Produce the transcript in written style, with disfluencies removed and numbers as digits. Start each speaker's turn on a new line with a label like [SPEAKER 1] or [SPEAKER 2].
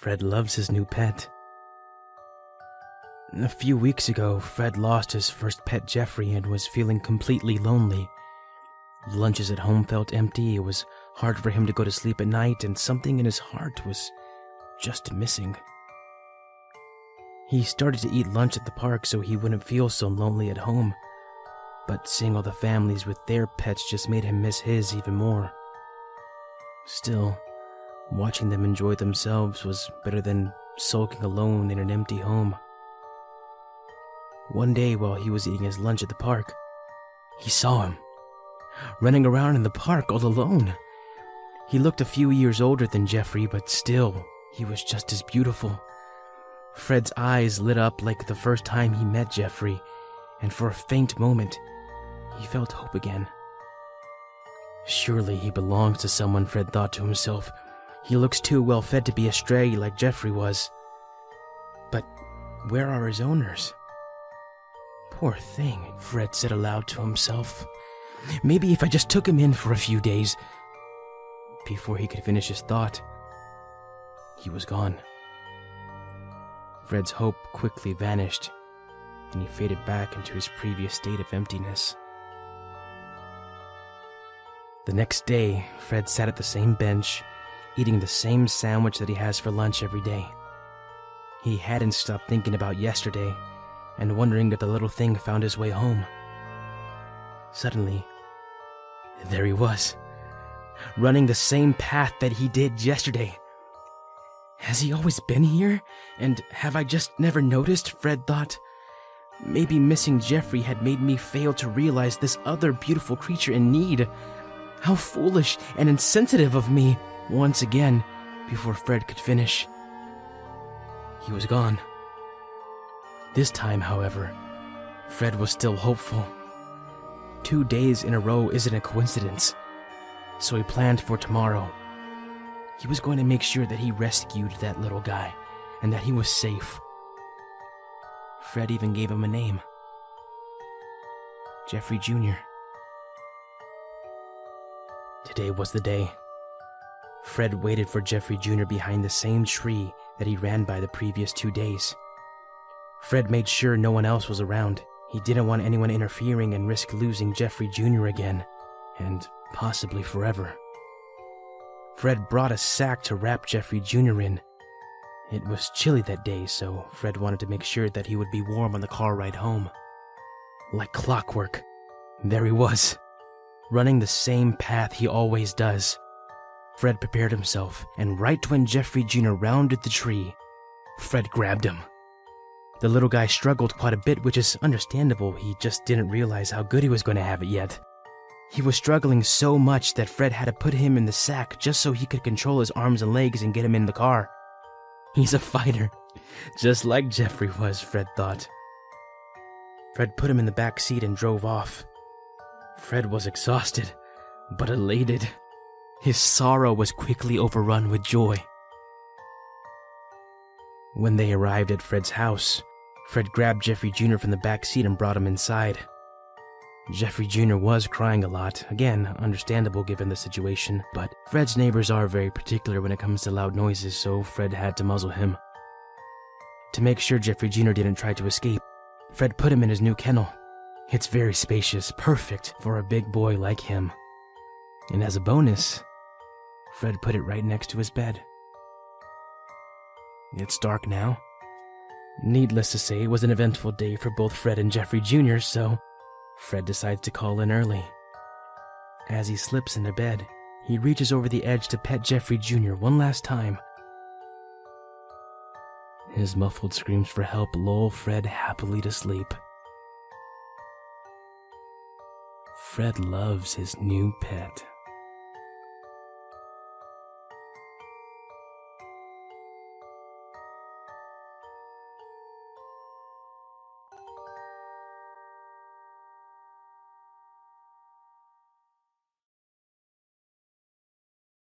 [SPEAKER 1] Fred loves his new pet. A few weeks ago, Fred lost his first pet, Jeffrey, and was feeling completely lonely. Lunches at home felt empty, it was hard for him to go to sleep at night, and something in his heart was just missing. He started to eat lunch at the park so he wouldn't feel so lonely at home, but seeing all the families with their pets just made him miss his even more. Still, watching them enjoy themselves was better than sulking alone in an empty home. One day while he was eating his lunch at the park, he saw him, running around in the park all alone. He looked a few years older than Jeffrey, but still, he was just as beautiful. Fred's eyes lit up like the first time he met Jeffrey, and for a faint moment, he felt hope again. Surely he belongs to someone, Fred thought to himself. He looks too well fed to be a stray like Jeffrey was. But where are his owners? Poor thing, Fred said aloud to himself. Maybe if I just took him in for a few days. Before he could finish his thought, he was gone. Fred's hope quickly vanished, and he faded back into his previous state of emptiness. The next day, Fred sat at the same bench, eating the same sandwich that he has for lunch every day. He hadn't stopped thinking about yesterday, and wondering if the little thing found his way home. Suddenly, there he was, running the same path that he did yesterday. Has he always been here? And have I just never noticed? Fred thought. Maybe missing Jeffrey had made me fail to realize this other beautiful creature in need. How foolish and insensitive of me. Once again, before Fred could finish, he was gone. This time, however, Fred was still hopeful. 2 days in a row isn't a coincidence, so he planned for tomorrow. He was going to make sure that he rescued that little guy, and that he was safe. Fred even gave him a name. Jeffrey Jr. Today was the day. Fred waited for Jeffrey Jr. behind the same tree that he ran by the previous 2 days. Fred made sure no one else was around. He didn't want anyone interfering and risk losing Jeffrey Jr. again, and possibly forever. Fred brought a sack to wrap Jeffrey Jr. in. It was chilly that day, so Fred wanted to make sure that he would be warm on the car ride home. Like clockwork, there he was, running the same path he always does. Fred prepared himself, and right when Jeffrey Jr. rounded the tree, Fred grabbed him. The little guy struggled quite a bit, which is understandable. He just didn't realize how good he was going to have it yet. He was struggling so much that Fred had to put him in the sack just so he could control his arms and legs and get him in the car. He's a fighter, just like Jeffrey was, Fred thought. Fred put him in the back seat and drove off. Fred was exhausted, but elated. His sorrow was quickly overrun with joy. When they arrived at Fred's house, Fred grabbed Jeffrey Jr. from the back seat and brought him inside. Jeffrey Jr. was crying a lot, again, understandable given the situation, but Fred's neighbors are very particular when it comes to loud noises, so Fred had to muzzle him. To make sure Jeffrey Jr. didn't try to escape, Fred put him in his new kennel. It's very spacious, perfect for a big boy like him. And as a bonus, Fred put it right next to his bed. It's dark now. Needless to say, it was an eventful day for both Fred and Jeffrey Jr., so Fred decides to call in early. As he slips into bed, he reaches over the edge to pet Jeffrey Jr. one last time. His muffled screams for help lull Fred happily to sleep. Fred loves his new pet.